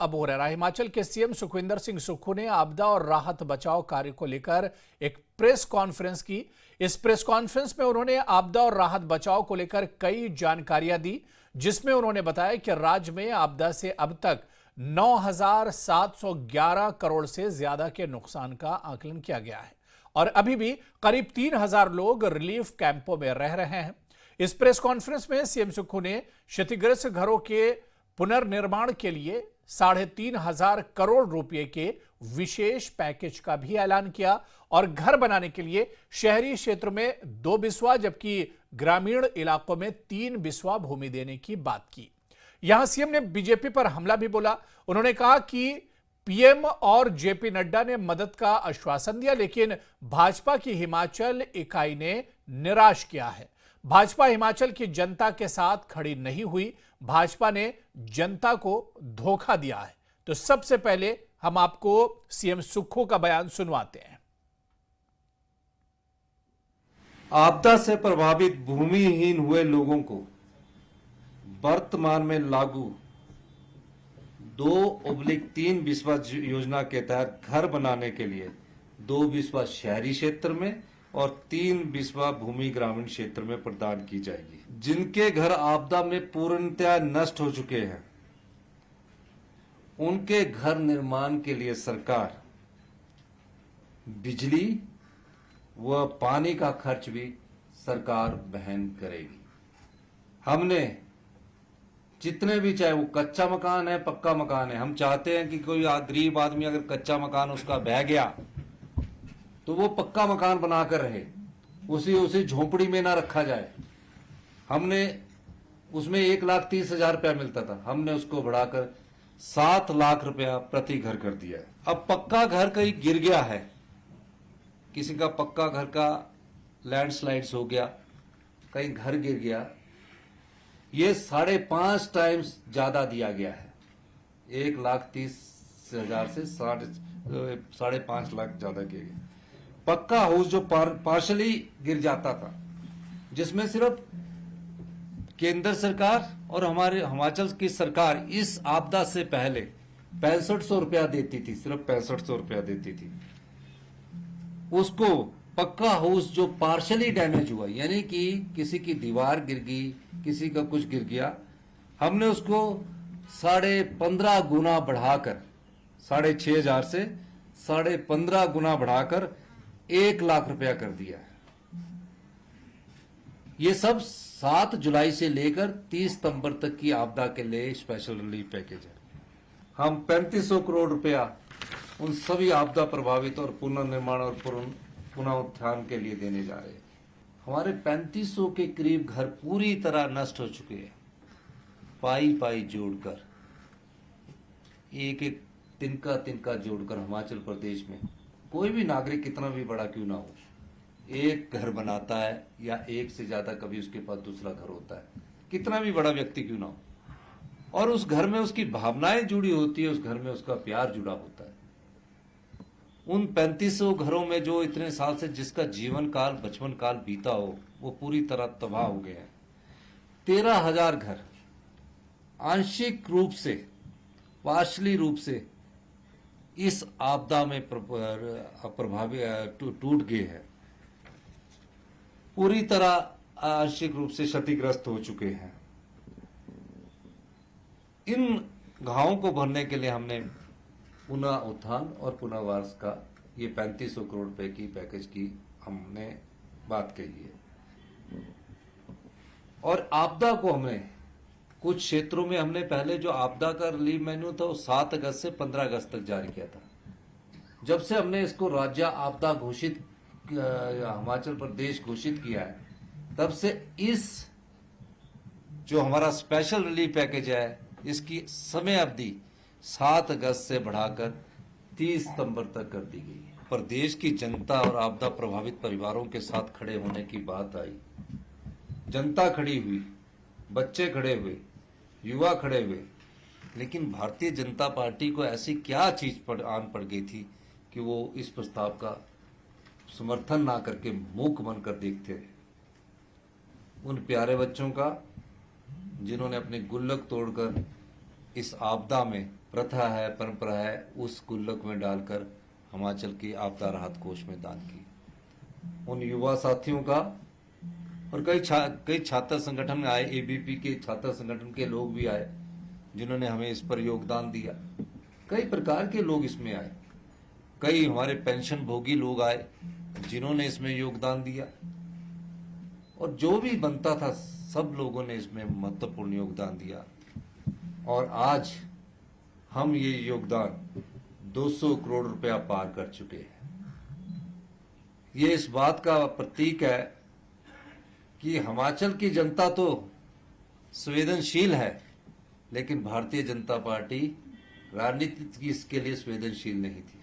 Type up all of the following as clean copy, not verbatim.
अब हो रहा है। हिमाचल के सीएम सुखविंदर सिंह सुक्खू ने आपदा और राहत बचाव कार्य को लेकर एक प्रेस कॉन्फ्रेंस की। इस प्रेस कॉन्फ्रेंस में उन्होंने आपदा और राहत बचाव को लेकर कई जानकारियां दी, जिसमें उन्होंने बताया कि राज्य में आपदा से अब तक 9,711 करोड़ से ज्यादा के नुकसान का आकलन किया गया है और अभी भी करीब 3,000 लोग रिलीफ कैंपों में रह रहे हैं। इस प्रेस कॉन्फ्रेंस में सीएम सुक्खू ने क्षतिग्रस्त घरों के पुनर्निर्माण के लिए 3,500 करोड़ रुपए के विशेष पैकेज का भी ऐलान किया और घर बनाने के लिए शहरी क्षेत्र में 2 बिस्वा जबकि ग्रामीण इलाकों में 3 बिस्वा भूमि देने की बात की। यहां सीएम ने बीजेपी पर हमला भी बोला। उन्होंने कहा कि पीएम और जेपी नड्डा ने मदद का आश्वासन दिया, लेकिन भाजपा की हिमाचल इकाई ने निराश किया है। भाजपा हिमाचल की जनता के साथ खड़ी नहीं हुई, भाजपा ने जनता को धोखा दिया है। तो सबसे पहले हम आपको सीएम सुक्खू का बयान सुनवाते हैं। आपदा से प्रभावित भूमिहीन हुए लोगों को वर्तमान में लागू 2/3 बिस्वा योजना के तहत घर बनाने के लिए 2 बिस्वा शहरी क्षेत्र में और 3 बिस्वा भूमि ग्रामीण क्षेत्र में प्रदान की जाएगी। जिनके घर आपदा में पूर्णतया नष्ट हो चुके हैं, उनके घर निर्माण के लिए सरकार बिजली व पानी का खर्च भी सरकार वहन करेगी। हमने जितने भी, चाहे वो कच्चा मकान है पक्का मकान है, हम चाहते हैं कि कोई गरीब आदमी अगर कच्चा मकान उसका बह गया तो वो पक्का मकान बनाकर रहे, उसी झोपड़ी में ना रखा जाए। हमने उसमें 1,30,000 रुपया मिलता था, हमने उसको बढ़ाकर 7 लाख रुपया प्रति घर कर दिया है। अब पक्का घर कहीं गिर गया है, किसी का पक्का घर का लैंडस्लाइड्स हो गया, कहीं घर गिर गया, ये 5.5 टाइम्स ज्यादा दिया गया है। 1,30,000 से 5.5 लाख ज्यादा किया गया। पक्का हाउस जो पार्शली गिर जाता था, जिसमें सिर्फ केंद्र सरकार और हमारे हिमाचल की सरकार इस आपदा से पहले 6500 रुपया देती थी, सिर्फ 6500 रुपया देती थी। उसको पक्का हाउस जो पार्शली डैमेज हुआ, यानी कि किसी की दीवार गिर गई, किसी का कुछ गिर गया, हमने उसको 15.5 गुना बढ़ाकर 6,500 से 15.5 गुना बढ़ाकर 1 लाख रुपया कर दिया है। ये सब 7 जुलाई से लेकर 30 सितंबर तक की आपदा के लिए स्पेशल रिलीफ पैकेज है। हम 3500 करोड़ रुपया उन सभी आपदा प्रभावित और पुनर्निर्माण और पुनः उत्थान के लिए देने जा रहे हैं। हमारे 3500 के करीब घर पूरी तरह नष्ट हो चुके हैं। पाई जोड़कर, एक तिनका जोड़कर हिमाचल प्रदेश में कोई भी नागरिक कितना भी बड़ा क्यों ना हो, एक घर बनाता है या एक से ज्यादा, कभी उसके पास दूसरा घर होता है, कितना भी बड़ा व्यक्ति क्यों ना हो, और उस घर में उसकी भावनाएं जुड़ी होती है, उस घर में उसका प्यार जुड़ा होता है। उन 3500 घरों में जो इतने साल से जिसका जीवन काल बचपन काल बीता हो, वो पूरी तरह तबाह हो गए हैं। 13,000 घर आंशिक रूप से, पार्शली रूप से इस आपदा में प्रभावित टूट गए हैं, पूरी तरह आंशिक रूप से क्षतिग्रस्त हो चुके हैं। इन घावों को भरने के लिए हमने पुनः उत्थान और पुनर्वास का ये 3500 करोड़ रुपए की पैकेज की हमने बात कही है। और आपदा को हमने कुछ क्षेत्रों में, हमने पहले जो आपदा का रिलीफ मेन्यू था वो 7 अगस्त से 15 अगस्त तक जारी किया था। जब से हमने इसको राज्य आपदा घोषित, हिमाचल प्रदेश घोषित किया है, तब से इस जो हमारा स्पेशल रिलीफ पैकेज है, इसकी समय अवधि 7 अगस्त से बढ़ाकर 30 सितंबर तक कर दी गई है। प्रदेश की जनता और आपदा प्रभावित परिवारों के साथ खड़े होने की बात आई। जनता खड़ी हुई, बच्चे खड़े हुए, युवा खड़े हुए, लेकिन भारतीय जनता पार्टी को ऐसी क्या चीज आन पड़ गई थी कि वो इस प्रस्ताव का समर्थन ना करके मूक बनकर देखते रहे। उन प्यारे बच्चों का जिन्होंने अपने गुल्लक तोड़कर इस आपदा में प्रथा है, परंपरा है, उस गुल्लक में डालकर हिमाचल की आपदा राहत कोष में दान की। उन युवा साथियों का और कई छात्र संगठन आए, एबीपी के छात्र संगठन के लोग भी आए जिन्होंने हमें इस पर योगदान दिया। कई प्रकार के लोग इसमें आए, कई हमारे पेंशन भोगी लोग आए जिन्होंने इसमें योगदान दिया, और जो भी बनता था सब लोगों ने इसमें महत्वपूर्ण योगदान दिया। और आज हम ये योगदान 200 करोड़ रुपया पार कर चुके हैं। ये इस बात का प्रतीक है कि हिमाचल की जनता तो संवेदनशील है, लेकिन भारतीय जनता पार्टी राजनीति की इसके लिए संवेदनशील नहीं थी।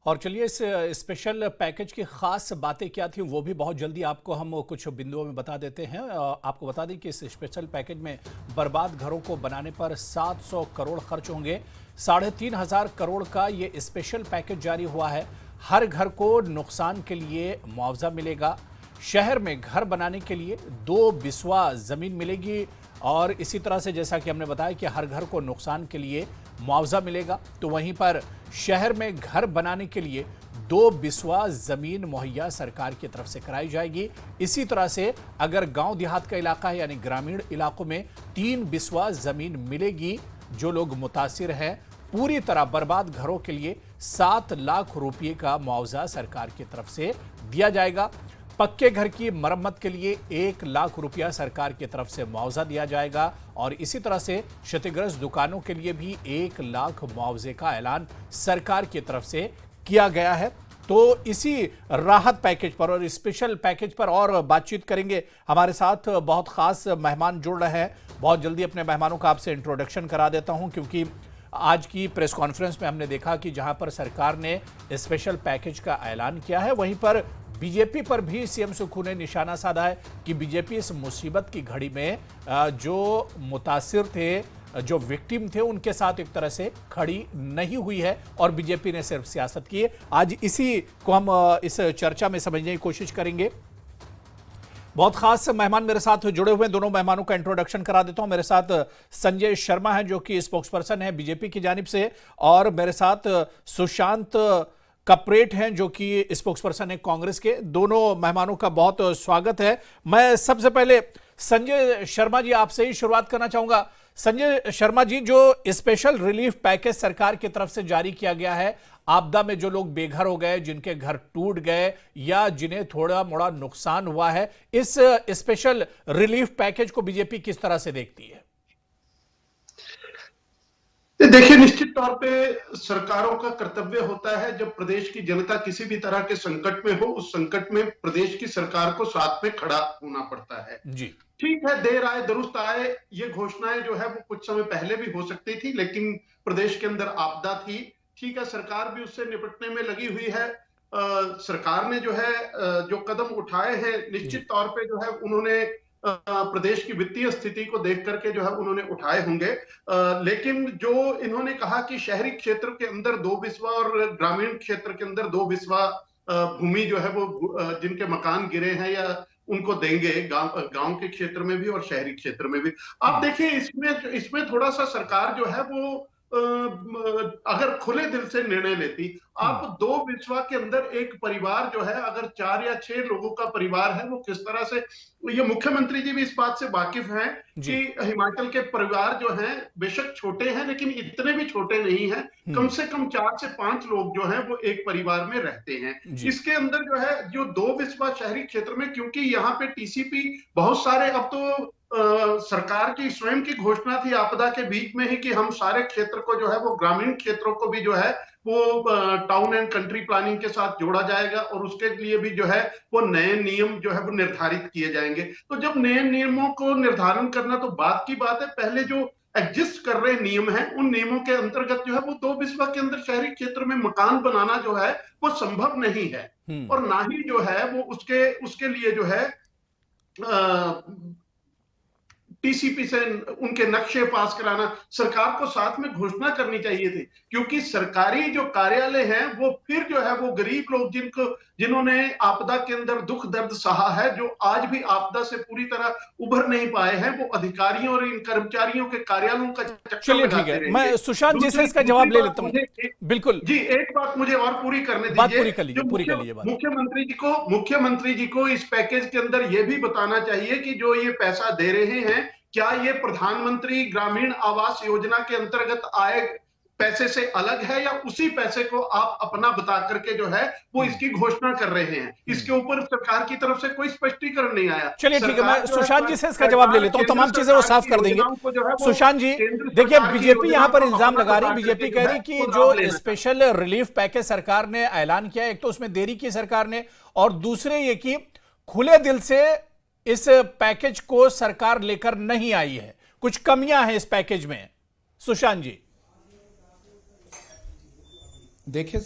और चलिए, इस स्पेशल पैकेज की खास बातें क्या थी वो भी बहुत जल्दी आपको हम कुछ बिंदुओं में बता देते हैं। आपको बता दें कि इस स्पेशल पैकेज में बर्बाद घरों को बनाने पर 700 करोड़ खर्च होंगे। 3,500 करोड़ का ये स्पेशल पैकेज जारी हुआ है। हर घर को नुकसान के लिए मुआवजा मिलेगा। शहर में घर बनाने के लिए 2 बिस्वा जमीन मिलेगी, और इसी तरह से जैसा कि हमने बताया कि हर घर को नुकसान के लिए मुआवजा मिलेगा, तो वहीं पर शहर में घर बनाने के लिए 2 बिस्वा जमीन मुहैया सरकार की तरफ से कराई जाएगी। इसी तरह से अगर गांव देहात का इलाका है यानी ग्रामीण इलाकों में 3 बिस्वा जमीन मिलेगी। जो लोग मुतासिर हैं, पूरी तरह बर्बाद घरों के लिए 7 लाख रुपये का मुआवजा सरकार की तरफ से दिया जाएगा। पक्के घर की मरम्मत के लिए 1 लाख रुपया सरकार की तरफ से मुआवजा दिया जाएगा, और इसी तरह से क्षतिग्रस्त दुकानों के लिए भी 1 लाख मुआवजे का ऐलान सरकार की तरफ से किया गया है। तो इसी राहत पैकेज पर और स्पेशल पैकेज पर और बातचीत करेंगे। हमारे साथ बहुत खास मेहमान जुड़ रहे हैं। बहुत जल्दी अपने मेहमानों का आपसे इंट्रोडक्शन करा देता हूं, क्योंकि आज की प्रेस कॉन्फ्रेंस में हमने देखा कि जहां पर सरकार ने स्पेशल पैकेज का ऐलान किया है, वहीं पर बीजेपी पर भी सीएम सुक्खू ने निशाना साधा है कि बीजेपी इस मुसीबत की घड़ी में जो मुतासिर थे, जो विक्टिम थे, उनके साथ एक तरह से खड़ी नहीं हुई है और बीजेपी ने सिर्फ सियासत की है। आज इसी को हम इस चर्चा में समझने की कोशिश करेंगे। बहुत खास मेहमान मेरे साथ जुड़े हुए हैं। दोनों मेहमानों का इंट्रोडक्शन करा देता हूं। मेरे साथ संजय शर्मा है जो कि स्पोक्स पर्सन है बीजेपी की जानिब से, और मेरे साथ सुशांत कपरेट हैं जो कि स्पोक्स पर्सन है कांग्रेस के। दोनों मेहमानों का बहुत स्वागत है। मैं सबसे पहले संजय शर्मा जी आपसे ही शुरुआत करना चाहूंगा। संजय शर्मा जी, जो स्पेशल रिलीफ पैकेज सरकार की तरफ से जारी किया गया है, आपदा में जो लोग बेघर हो गए, जिनके घर टूट गए या जिन्हें थोड़ा मोड़ा नुकसान हुआ है, इस स्पेशल रिलीफ पैकेज को बीजेपी किस तरह से देखती है? देखिए, निश्चित तौर पे सरकारों का कर्तव्य होता है जब प्रदेश की जनता किसी भी तरह के संकट में हो, उस संकट में प्रदेश की सरकार को साथ में खड़ा होना पड़ता है जी। ठीक है, देर आए दुरुस्त आए, ये घोषणाएं जो है वो कुछ समय पहले भी हो सकती थी, लेकिन प्रदेश के अंदर आपदा थी। ठीक है, सरकार भी उससे निपटने में लगी हुई है। सरकार ने जो है जो कदम उठाए हैं, निश्चित तौर पे जो है उन्होंने प्रदेश की वित्तीय स्थिति को देख करके जो है उन्होंने उठाए होंगे। लेकिन जो इन्होंने कहा कि शहरी क्षेत्र के अंदर 2 बिस्वा और ग्रामीण क्षेत्र के अंदर 2 बिस्वा भूमि जो है वो जिनके मकान गिरे हैं या उनको देंगे, गांव के क्षेत्र में भी और शहरी क्षेत्र में भी। आप देखिए, इसमें थोड़ा सा सरकार जो है वो अगर खुले दिल से निर्णय लेती, आप 2 बिस्वा के अंदर एक परिवार जो है, अगर 4 या 6 लोगों का परिवार है, वो किस तरह से, ये मुख्यमंत्री जी भी इस बात से वाकिफ हैं कि हिमाचल के परिवार जो हैं बेशक छोटे हैं, लेकिन इतने भी छोटे नहीं हैं। कम से कम 4 से 5 लोग जो हैं वो एक परिवार में रहते हैं। इसके अंदर जो है जो 2 बिस्वा शहरी क्षेत्र में, क्योंकि यहाँ पे टीसीपी बहुत सारे, अब तो सरकार की स्वयं की घोषणा थी आपदा के बीच में ही कि हम सारे क्षेत्र को जो है वो ग्रामीण क्षेत्रों को भी जो है वो टाउन एंड कंट्री प्लानिंग के साथ जोड़ा जाएगा, और उसके लिए भी जो है वो नए नियम जो है वो निर्धारित किए जाएंगे। तो जब नए नियमों को निर्धारण करना तो बात की बात है, पहले जो एग्जिस्ट कर रहे नियम हैं उन नियमों के अंतर्गत जो है वो 2 बिस्वा के अंदर शहरी क्षेत्र में मकान बनाना जो है वो संभव नहीं है, और ना ही जो है वो उसके लिए जो है टीसीपी से उनके नक्शे पास कराना, सरकार को साथ में घोषणा करनी चाहिए थी, क्योंकि सरकारी जो कार्यालय हैं वो फिर जो है वो गरीब लोग जिन्होंने आपदा के अंदर दुख दर्द सहा है, जो आज भी आपदा से पूरी तरह उभर नहीं पाए हैं, वो अधिकारियों और इन कर्मचारियों के कार्यालयों का चक्कर चलिए ठीक है, मैं सुशांत जी से इसका जवाब ले लेता हूँ। बिल्कुल जी, एक बात मुझे और पूरी करने दीजिए। बात पूरी कर लीजिए, पूरी कर लीजिए बात। मुख्यमंत्री जी को इस पैकेज के अंदर यह भी बताना चाहिए कि जो ये पैसा दे रहे हैं, क्या ये प्रधानमंत्री ग्रामीण आवास योजना के अंतर्गत आए पैसे से अलग है, या उसी पैसे को आप अपना बता करके जो है वो इसकी घोषणा कर रहे हैं। इसके ऊपर सरकार की तरफ से कोई स्पष्टीकरण नहीं आया। चलिए ठीक है, मैं सुशांत जी से इसका जवाब ले लेता हूं, तमाम चीजें वो साफ कर देंगे। सुशांत जी देखिए, बीजेपी यहां पर इल्जाम लगा रही, बीजेपी कह रही कि जो स्पेशल रिलीफ पैकेज सरकार ने ऐलान किया, एक तो उसमें देरी की सरकार ने, और दूसरे ये कि खुले दिल से इस पैकेज को सरकार लेकर नहीं आई है, कुछ कमियां हैं इस पैकेज में। सुशांत जी देखिए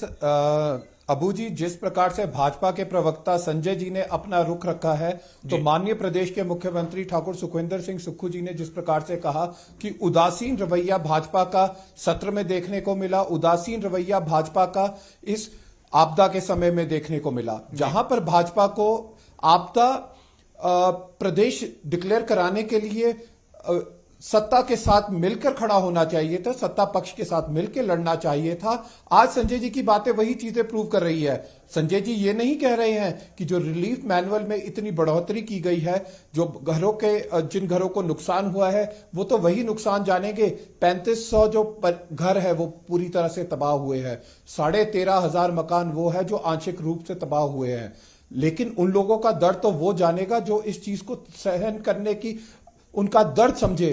अबू जी, जिस प्रकार से भाजपा के प्रवक्ता संजय जी ने अपना रुख रखा है, तो माननीय प्रदेश के मुख्यमंत्री ठाकुर सुखविंदर सिंह सुक्खू जी ने जिस प्रकार से कहा कि उदासीन रवैया भाजपा का सत्र में देखने को मिला, उदासीन रवैया भाजपा का इस आपदा के समय में देखने को मिला, जहां पर भाजपा को आपदा प्रदेश डिक्लेयर कराने के लिए सत्ता के साथ मिलकर खड़ा होना चाहिए था, सत्ता पक्ष के साथ मिलकर लड़ना चाहिए था। आज संजय जी की बातें वही चीजें प्रूव कर रही है। संजय जी ये नहीं कह रहे हैं कि जो रिलीफ मैनुअल में इतनी बढ़ोतरी की गई है, जो घरों के जिन घरों को नुकसान हुआ है वो तो वही नुकसान जानेंगे। 3500 जो घर है वो पूरी तरह से तबाह हुए हैं, 13,500 मकान वो है जो आंशिक रूप से तबाह हुए हैं। लेकिन उन लोगों का दर्द तो वो जानेगा जो इस चीज को सहन करने की उनका दर्द समझे।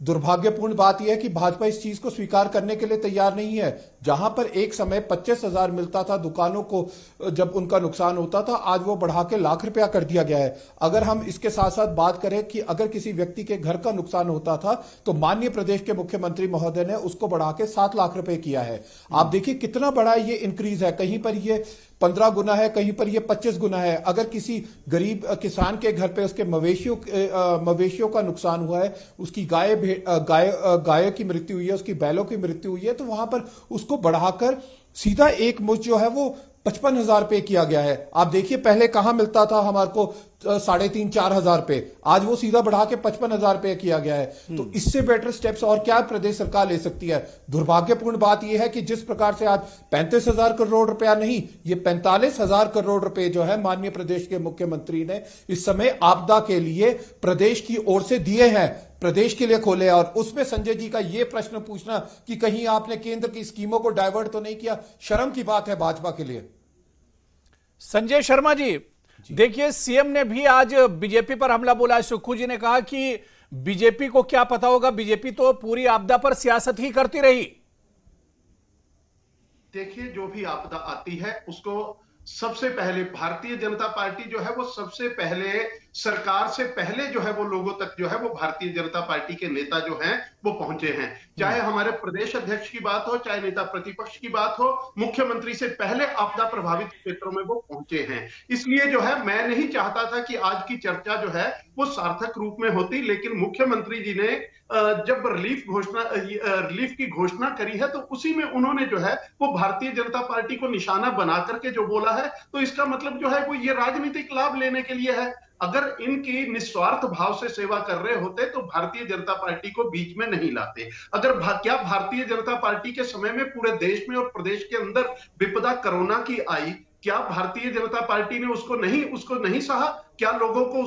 दुर्भाग्यपूर्ण बात यह है कि भाजपा इस चीज को स्वीकार करने के लिए तैयार नहीं है। जहां पर एक समय 25,000 मिलता था दुकानों को जब उनका नुकसान होता था, आज वो बढ़ा के लाख रुपया कर दिया गया है। अगर हम इसके साथ साथ बात करें कि अगर किसी व्यक्ति के घर का नुकसान होता था तो माननीय प्रदेश के मुख्यमंत्री महोदय ने उसको बढ़ा के 7 लाख रुपए किया है। आप देखिए कितना बड़ा ये इंक्रीज है, कहीं पर ये 15 गुना है, कहीं पर ये 25 गुना है। अगर किसी गरीब किसान के घर पे उसके मवेशियों का नुकसान हुआ है, उसकी गाय की मृत्यु हुई है, उसकी बैलों की मृत्यु हुई है, तो वहां पर उसको बढ़ाकर सीधा एक मुश्त जो है वो 55,000 पे किया गया है। आप देखिए पहले कहां मिलता था हमारे को 3,500-4,000 पे, आज वो सीधा बढ़ा के 55,000 पे किया गया है। तो इससे बेटर स्टेप्स और क्या प्रदेश सरकार ले सकती है। दुर्भाग्यपूर्ण बात यह है कि जिस प्रकार से आज 35,000 करोड़ रुपया नहीं, ये 45,000 करोड़ रुपए जो है माननीय प्रदेश के मुख्यमंत्री ने इस समय आपदा के लिए प्रदेश की ओर से दिए हैं, प्रदेश के लिए खोले। और उसमें संजय जी का यह प्रश्न पूछना कि कहीं आपने केंद्र की स्कीमों को डाइवर्ट तो नहीं किया, शर्म की बात है भाजपा के लिए। संजय शर्मा जी देखिए, सीएम ने भी आज बीजेपी पर हमला बोला। सुक्खू जी ने कहा कि बीजेपी को क्या पता होगा, बीजेपी तो पूरी आपदा पर सियासत ही करती रही। देखिए, जो भी आपदा आती है उसको सबसे पहले भारतीय जनता पार्टी जो है वो सबसे पहले सरकार से पहले जो है वो लोगों तक जो है वो भारतीय जनता पार्टी के नेता जो हैं वो पहुंचे हैं। चाहे हमारे प्रदेश अध्यक्ष की बात हो, चाहे नेता प्रतिपक्ष की बात हो, मुख्यमंत्री से पहले आपदा प्रभावित क्षेत्रों में वो पहुंचे हैं। इसलिए जो है मैं नहीं चाहता था कि आज की चर्चा जो है वो सार्थक रूप में होती, लेकिन मुख्यमंत्री जी ने जब रिलीफ की घोषणा करी है तो उसी में उन्होंने जो है वो भारतीय जनता पार्टी को निशाना बना करके जो बोला है, तो इसका मतलब जो है वो ये राजनीतिक लाभ लेने के लिए है। अगर इनकी निस्वार्थ भाव से सेवा कर रहे होते तो भारतीय जनता पार्टी को बीच में नहीं लाते। अगर क्या भारतीय जनता पार्टी के समय में पूरे देश में और प्रदेश के अंदर विपदा कोरोना की आई, क्या भारतीय जनता पार्टी ने उसको नहीं सहा? क्या लोगों को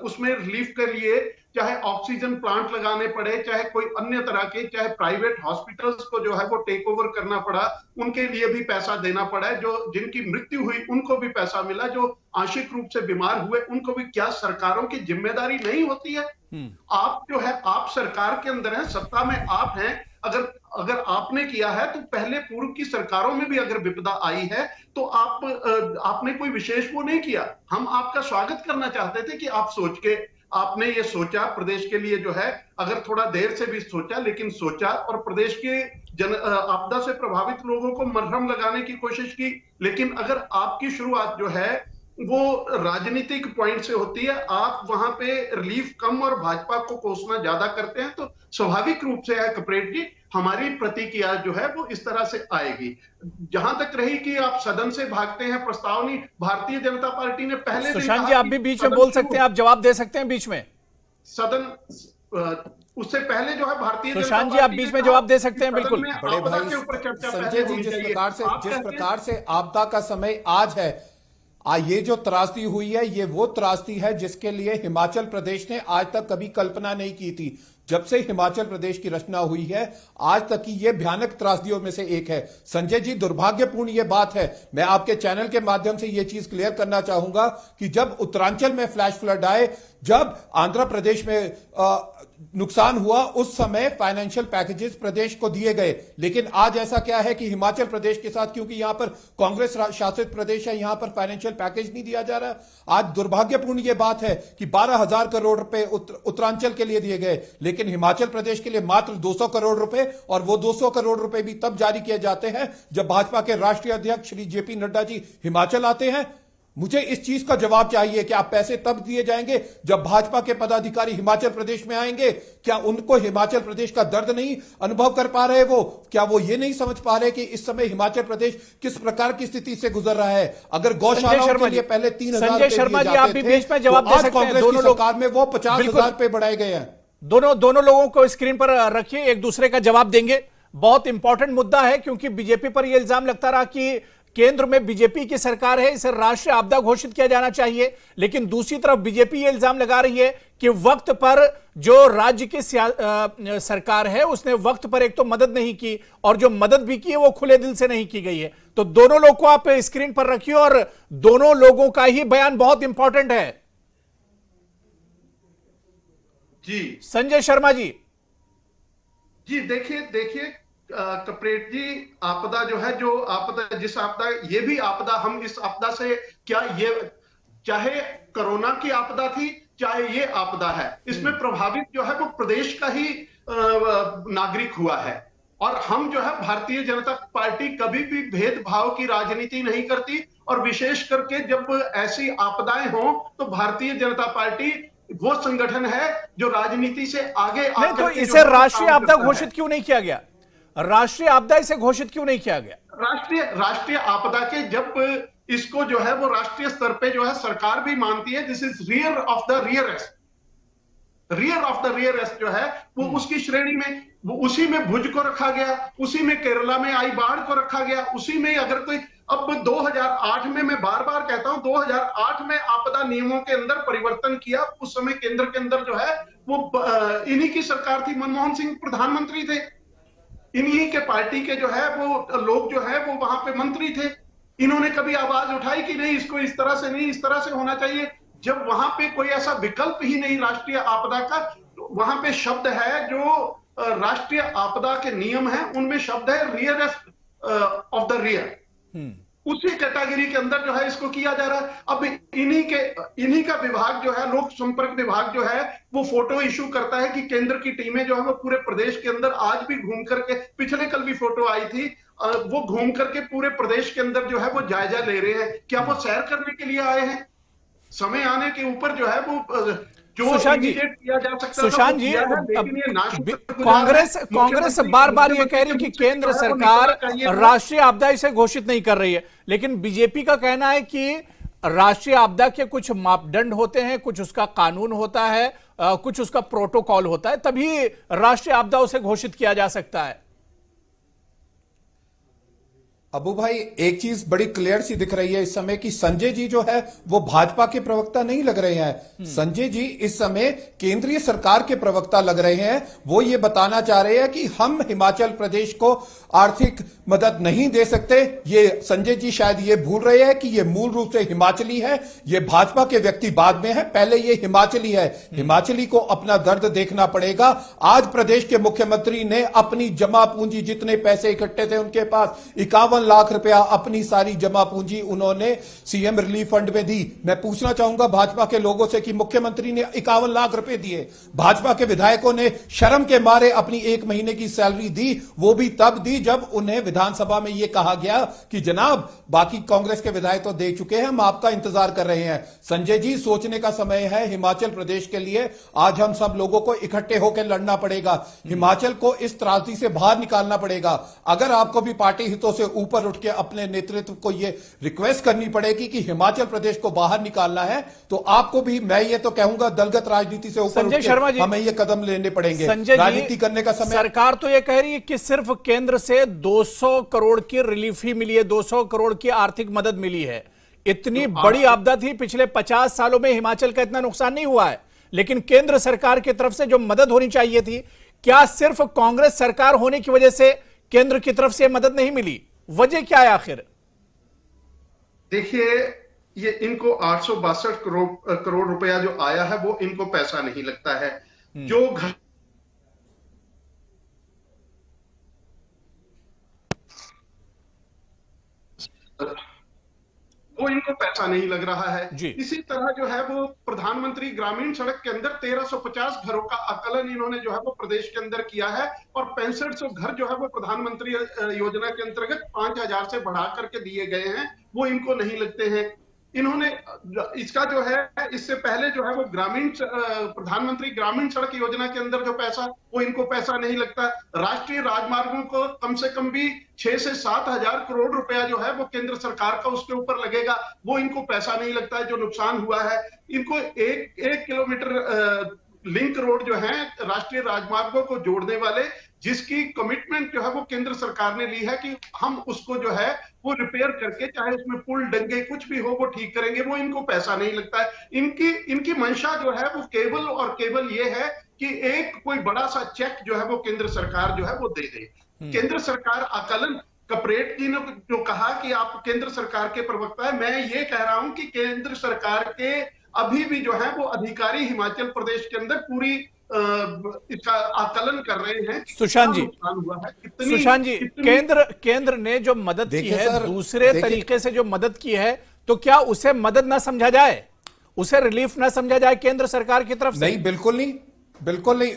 उसमें रिलीफ के लिए चाहे ऑक्सीजन प्लांट लगाने पड़े, चाहे कोई अन्य तरह के, चाहे प्राइवेट हॉस्पिटल्स को जो है वो टेक ओवर करना पड़ा, उनके लिए भी पैसा देना पड़ा है, जो जिनकी मृत्यु हुई उनको भी पैसा मिला, जो आंशिक रूप से बीमार हुए उनको भी, क्या सरकारों की जिम्मेदारी नहीं होती है? आप जो है आप सरकार के अंदर हैं, सत्ता में आप हैं, अगर आपने किया है तो पहले पूर्व की सरकारों में भी अगर विपदा आई है तो आपने कोई विशेष वो नहीं किया। हम आपका स्वागत करना चाहते थे कि आपने ये सोचा प्रदेश के लिए जो है, अगर थोड़ा देर से भी सोचा, लेकिन सोचा और प्रदेश के आपदा से प्रभावित लोगों को मरहम लगाने की कोशिश की। लेकिन अगर आपकी शुरुआत जो है वो राजनीतिक पॉइंट से होती है। आप वहां पे रिलीफ कम और भाजपा को कोसना ज्यादा करते हैं, तो स्वाभाविक रूप से है कपरेट जी, हमारी प्रतिक्रिया जो है वो इस तरह से आएगी। जहां तक रही कि आप सदन से भागते हैं, प्रस्तावनी भारतीय जनता पार्टी ने पहले सुशांत जी, आप भी बीच में बोल सकते हैं, आप जवाब दे सकते हैं बीच में। सदन उससे पहले जो है भारतीय सुशांत जी, आप बीच में जवाब दे सकते हैं, बिल्कुल। बड़े भाई के ऊपर चर्चा संजय जी, जिस प्रकार से आपदा का समय आज है, ये जो त्रासदी हुई है, ये वो त्रासदी है जिसके लिए हिमाचल प्रदेश ने आज तक कभी कल्पना नहीं की थी। जब से हिमाचल प्रदेश की रचना हुई है, आज तक की ये भयानक त्रासदियों में से एक है। संजय जी, दुर्भाग्यपूर्ण ये बात है, मैं आपके चैनल के माध्यम से ये चीज क्लियर करना चाहूंगा कि जब उत्तरांचल में फ्लैश फ्लड आए, जब आंध्र प्रदेश में नुकसान हुआ, उस समय फाइनेंशियल पैकेजेस प्रदेश को दिए गए। लेकिन आज ऐसा क्या है कि हिमाचल प्रदेश के साथ, क्योंकि यहां पर कांग्रेस शासित प्रदेश है, यहां पर फाइनेंशियल पैकेज नहीं दिया जा रहा। आज दुर्भाग्यपूर्ण यह बात है कि 12,000 करोड़ रुपए उत्तरांचल के लिए दिए गए, लेकिन हिमाचल प्रदेश के लिए मात्र 200 करोड़ रुपए, और वो 200 करोड़ रुपए भी तब जारी किए जाते हैं जब भाजपा के राष्ट्रीय अध्यक्ष श्री जेपी नड्डा जी हिमाचल आते हैं। मुझे इस चीज का जवाब चाहिए कि आप पैसे तब दिए जाएंगे जब भाजपा के पदाधिकारी हिमाचल प्रदेश में आएंगे। क्या उनको हिमाचल प्रदेश का दर्द नहीं अनुभव कर पा रहे? क्या वो ये नहीं समझ पा रहे कि इस समय हिमाचल प्रदेश किस प्रकार की स्थिति से गुजर रहा है? अगर गौशालाओं के लिए पहले 3,000 संजय शर्मा जी, आप भी बीच में जवाब दे सकते हैं। दोनों सरकार में वो 50,000 रुपए बढ़ाए गए हैं। दोनों लोगों को स्क्रीन पर रखिए, एक दूसरे का जवाब देंगे। बहुत इंपॉर्टेंट मुद्दा है, क्योंकि बीजेपी पर यह इल्जाम लगता रहा कि केंद्र में बीजेपी की सरकार है, इसे राष्ट्रीय आपदा घोषित किया जाना चाहिए। लेकिन दूसरी तरफ बीजेपी ये इल्जाम लगा रही है कि वक्त पर जो राज्य की सरकार है, उसने वक्त पर एक तो मदद नहीं की, और जो मदद भी की है वो खुले दिल से नहीं की गई है। तो दोनों लोग को आप स्क्रीन पर रखिए, और दोनों लोगों का ही बयान बहुत इंपॉर्टेंट है। जी संजय शर्मा जी। जी, देखिए कपरेट जी, आपदा जो है, जो आपदा, जिस आपदा, ये भी आपदा, हम इस आपदा से क्या, ये चाहे कोरोना की आपदा थी, चाहे ये आपदा है, इसमें प्रभावित जो है वो प्रदेश का ही नागरिक हुआ है। और हम जो है भारतीय जनता पार्टी कभी भी भेदभाव की राजनीति नहीं करती, और विशेष करके जब ऐसी आपदाएं हो तो भारतीय जनता पार्टी वो संगठन है जो राजनीति से आगे नहीं, तो इसे राष्ट्रीय आपदा घोषित क्यों नहीं किया गया? राष्ट्रीय आपदा इसे घोषित क्यों नहीं किया गया? राष्ट्रीय आपदा के जब इसको जो है वो राष्ट्रीय स्तर पे जो है सरकार भी मानती है, this is rear of the rarest जो है वो उसकी श्रेणी में, वो उसी में भुज को रखा गया, उसी में केरला में आई बाढ़ को रखा गया, उसी में अगर कोई, अब 2008 में, मैं बार बार कहता हूं, 2008 में आपदा नियमों के अंदर परिवर्तन किया। उस समय केंद्र के अंदर जो है वो इन्हीं की सरकार थी, मनमोहन सिंह प्रधानमंत्री थे, इन्हीं के पार्टी के जो है वो लोग जो है वो वहां पे मंत्री थे। इन्होंने कभी आवाज उठाई कि नहीं, इसको इस तरह से नहीं, इस तरह से होना चाहिए? जब वहां पे कोई ऐसा विकल्प ही नहीं राष्ट्रीय आपदा का, वहां पे शब्द है जो राष्ट्रीय आपदा के नियम है, उनमें शब्द है रियरेस्ट ऑफ द रियर। उसी कैटेगरी के अंदर जो है इसको किया जा रहा है। अब इन्हीं का विभाग जो है, लोक संपर्क विभाग जो है, वो फोटो इशू करता है कि केंद्र की टीमें जो है वो पूरे प्रदेश के अंदर आज भी घूम करके, पिछले कल भी फोटो आई थी, वो घूम करके पूरे प्रदेश के अंदर जो है वो जायजा ले रहे हैं। क्या वो सैर करने के लिए आए हैं? समय आने के ऊपर जो है वो सुशांत जी, किया जा सकता, सुशांत जी, कांग्रेस बार बार ये कह रही है कि केंद्र सरकार राष्ट्रीय आपदा इसे घोषित नहीं कर रही है, लेकिन बीजेपी का कहना है कि राष्ट्रीय आपदा के कुछ मापदंड होते हैं, कुछ उसका कानून होता है, कुछ उसका प्रोटोकॉल होता है, तभी राष्ट्रीय आपदा उसे घोषित किया जा सकता है। अबू भाई, एक चीज बड़ी क्लियर सी दिख रही है इस समय कि संजय जी जो है वो भाजपा के प्रवक्ता नहीं लग रहे हैं। संजय जी इस समय केंद्रीय सरकार के प्रवक्ता लग रहे हैं। वो ये बताना चाह रहे हैं कि हम हिमाचल प्रदेश को आर्थिक मदद नहीं दे सकते। ये संजय जी शायद ये भूल रहे हैं कि ये मूल रूप से हिमाचली है, ये भाजपा के व्यक्ति बाद में है, पहले ये हिमाचली है। हिमाचली को अपना दर्द देखना पड़ेगा। आज प्रदेश के मुख्यमंत्री ने अपनी जमा पूंजी, जितने पैसे इकट्ठे थे उनके पास, 51 लाख रुपया अपनी सारी जमा पूंजी उन्होंने सीएम रिलीफ फंड में दी। मैं पूछना चाहूंगा भाजपा के लोगों से कि मुख्यमंत्री ने 51 लाख रुपए दिए, भाजपा के विधायकों ने शर्म के मारे अपनी 1 महीने की सैलरी दी, वो भी तब दी जब उन्हें विधानसभा में यह कहा गया कि जनाब बाकी कांग्रेस के विधायक तो दे चुके हैं, हम आपका इंतजार कर रहे हैं। संजय जी, सोचने का समय है हिमाचल प्रदेश के लिए। आज हम सब लोगों को इकट्ठे होकर लड़ना पड़ेगा, हिमाचल को इस त्रासदी से बाहर निकालना पड़ेगा। अगर आपको भी पार्टी हितों से ऊपर उठ के अपने नेतृत्व को यह रिक्वेस्ट करनी पड़ेगी कि हिमाचल प्रदेश को बाहर निकालना है, तो आपको भी, मैं ये तो कहूंगा, दलगत राजनीति से ऊपर संजय शर्मा जी, हमें ये कदम लेने पड़ेंगे। राजनीति करने का समय। सरकार तो ये कह रही है कि सिर्फ केंद्र से 200 करोड़ की रिलीफ ही मिली है, 200 करोड़ की आर्थिक मदद मिली है। इतनी बड़ी आपदा थी, पिछले 50 सालों में हिमाचल का इतना नुकसान नहीं हुआ है, लेकिन केंद्र सरकार की तरफ से जो मदद होनी चाहिए थी, क्या सिर्फ कांग्रेस सरकार होने की वजह से केंद्र की तरफ से मदद नहीं मिली? वजह क्या है आखिर? देखिए, ये इनको 862 करोड़ रुपया जो आया है वो इनको पैसा नहीं लगता है। जो वो इनको पैसा नहीं लग रहा है। इसी तरह जो है वो प्रधानमंत्री ग्रामीण सड़क के अंदर 1350 घरों का आकलन इन्होंने जो है वो प्रदेश के अंदर किया है, और 6500 घर जो है वो प्रधानमंत्री योजना के अंतर्गत 5000 से बढ़ा करके दिए गए हैं, वो इनको नहीं लगते हैं। इन्होंने इसका जो है, इससे पहले जो है वो प्रधानमंत्री ग्रामीण सड़क योजना के अंदर जो पैसा, वो इनको पैसा नहीं लगता। राष्ट्रीय राजमार्गों को कम से कम भी 6 से 7 हजार करोड़ रुपया जो है वो केंद्र सरकार का उसके ऊपर लगेगा, वो इनको पैसा नहीं लगता है। जो नुकसान हुआ है, इनको 1 किलोमीटर लिंक रोड जो है राष्ट्रीय राजमार्गों को जोड़ने वाले, जिसकी कमिटमेंट जो है वो केंद्र सरकार ने ली है कि हम उसको जो है वो रिपेयर करके, चाहे उसमें पुल डंगे कुछ भी हो, वो ठीक करेंगे, वो इनको पैसा नहीं लगता है। इनकी मंशा जो है वो केवल और केवल ये है कि एक कोई बड़ा सा चेक जो है वो केंद्र सरकार जो है वो दे दे। केंद्र सरकार आकलन, कपरेट जी ने जो कहा कि आप केंद्र सरकार के प्रवक्ता है, मैं ये कह रहा हूं कि केंद्र सरकार के अभी भी जो है वो अधिकारी हिमाचल प्रदेश के अंदर पूरी इसका आकलन कर रहे हैं। सुशांत जी, सुशांत जी, केंद्र ने जो मदद की है, दूसरे तरीके से जो मदद की है, तो क्या उसे मदद ना समझा जाए, उसे रिलीफ ना समझा जाए केंद्र सरकार की तरफ से? नहीं, बिल्कुल नहीं, बिल्कुल नहीं,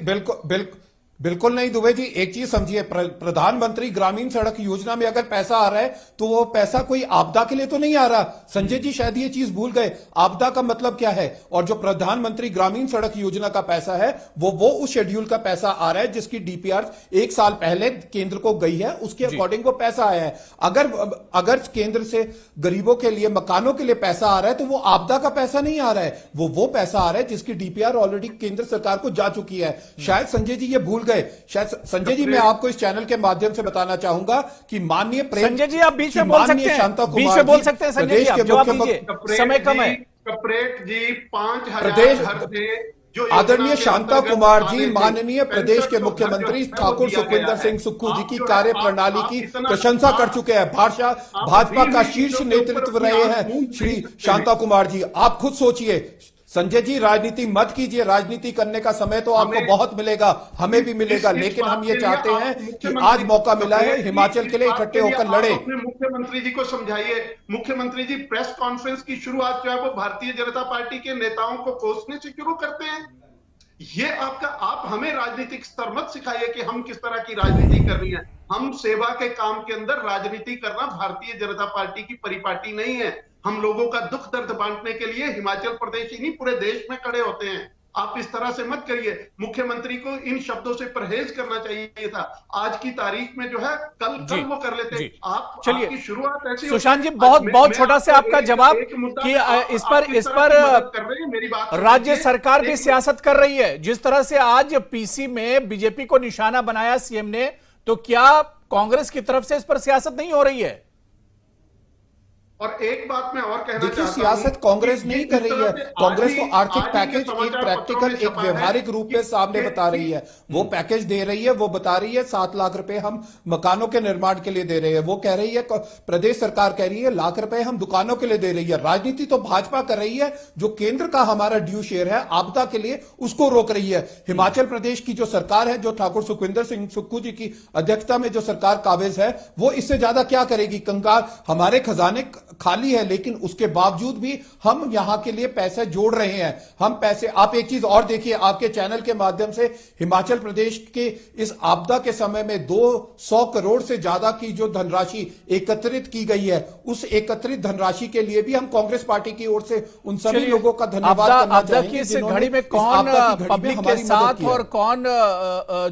बिल्कुल नहीं। दुबे जी, एक चीज समझिए, प्रधानमंत्री ग्रामीण सड़क योजना में अगर पैसा आ रहा है तो वो पैसा कोई आपदा के लिए तो नहीं आ रहा। संजय जी शायद ये चीज भूल गए, आपदा का मतलब क्या है। और जो प्रधानमंत्री ग्रामीण सड़क योजना का पैसा है वो उस शेड्यूल का पैसा आ रहा है जिसकी डीपीआर 1 साल पहले केंद्र को गई है, उसके अकॉर्डिंग वो पैसा आया है। अगर केंद्र से गरीबों के लिए, मकानों के लिए पैसा आ रहा है तो वो आपदा का पैसा नहीं आ रहा है, वो पैसा आ रहा है जिसकी डीपीआर ऑलरेडी केंद्र सरकार को जा चुकी है। शायद संजय जी ये भूल, शायद संजय जी, मैं आपको इस चैनल के माध्यम से बताना चाहूंगा कि माननीय संजय जी, आप बीच में बोल सकते हैं, बीच में बोल सकते हैं संजय जी, आप जवाब दीजिए, समय कम है। कपरेट जी 5000 जो आदरणीय शांता कुमार जी, माननीय प्रदेश के मुख्यमंत्री ठाकुर सुखविंदर सिंह सुक्खू जी की कार्य प्रणाली की प्रशंसा कर चुके हैं, भाजपा का शीर्ष नेतृत्व रहे हैं श्री शांता कुमार जी। आप खुद सोचिए संजय जी, राजनीति मत कीजिए, राजनीति करने का समय तो आपको बहुत मिलेगा, हमें भी मिलेगा, लेकिन हम ये चाहते हैं कि आज मौका मिला है हिमाचल के लिए इकट्ठे होकर लड़े। मुख्यमंत्री जी को समझाइए। मुख्यमंत्री जी प्रेस कॉन्फ्रेंस की शुरुआत जो है वो भारतीय जनता पार्टी के नेताओं को कोसने से शुरू करते हैं। ये आप हमें राजनीतिक स्तर मत सिखाइए कि हम किस तरह की राजनीति करनी है। हम सेवा के काम के अंदर राजनीति करना भारतीय जनता पार्टी की परिपाटी नहीं है। हम लोगों का दुख दर्द बांटने के लिए हिमाचल प्रदेश ही नहीं पूरे देश में खड़े होते हैं। आप इस तरह से मत करिए। मुख्यमंत्री को इन शब्दों से परहेज करना चाहिए था। आज की तारीख में जो है कल वो कर लेते। आप चलिए, शुरुआत ऐसी। सुशांत जी, बहुत छोटा से आपका जवाब कि इस पर राज्य सरकार भी सियासत कर रही है। जिस तरह से आज पीसी में बीजेपी को निशाना बनाया सीएम ने, तो क्या कांग्रेस की तरफ से इस पर सियासत नहीं हो रही है? और एक बात मैं और कहना देखिए, चाहता हूं, सियासत कांग्रेस कि नहीं जिस कर रही तरह है। से कांग्रेस तो आर्थिक आज ही पैकेज ये एक समाचार प्रैक्टिकल, पत्रों में एक छपा है व्यवहारिक रूप में सामने बता रही है। वो पैकेज दे रही है, वो बता रही है 7 लाख रुपए हम मकानों के निर्माण के लिए दे रहे हैं। वो कह रही है, प्रदेश सरकार कह रही है लाख रुपए हम दुकानों के लिए दे रही है। राजनीति तो भाजपा कर रही है। जो केंद्र का हमारा ड्यू शेयर है आपदा के लिए, उसको रोक रही है। हिमाचल प्रदेश की जो सरकार है, जो ठाकुर सुखविंदर सिंह सुक्खू जी की अध्यक्षता में जो सरकार काबिज है, वो इससे ज्यादा क्या करेगी? कंगाल, हमारे खजाने खाली है, लेकिन उसके बावजूद भी हम यहां के लिए पैसे जोड़ रहे हैं। हम पैसे, आप एक चीज और देखिए, आपके चैनल के माध्यम से हिमाचल प्रदेश के इस आपदा के समय में 200 करोड़ से ज्यादा की जो धनराशि एकत्रित की गई है, उस एकत्रित धनराशि के लिए भी हम कांग्रेस पार्टी की ओर से उन सभी लोगों का धन्यवाद करना चाहेंगे इस घड़ी में कौन पब्लिक के साथ और कौन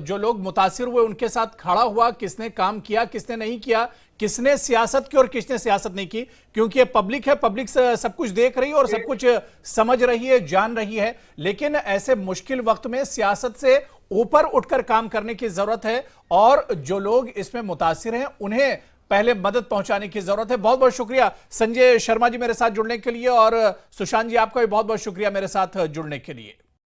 जो लोग मुतासिर हुए उनके साथ खड़ा हुआ, किसने काम किया, किसने नहीं किया, किसने सियासत की और किसने सियासत नहीं की? क्योंकि ये पब्लिक है, पब्लिक सब कुछ देख रही है और सब कुछ समझ रही है, जान रही है। लेकिन ऐसे मुश्किल वक्त में सियासत से ऊपर उठकर काम करने की जरूरत है और जो लोग इसमें मुतासिर हैं उन्हें पहले मदद पहुंचाने की जरूरत है। बहुत बहुत शुक्रिया संजय शर्मा जी मेरे साथ जुड़ने के लिए, और सुशांत जी आपका भी बहुत बहुत शुक्रिया मेरे साथ जुड़ने के लिए।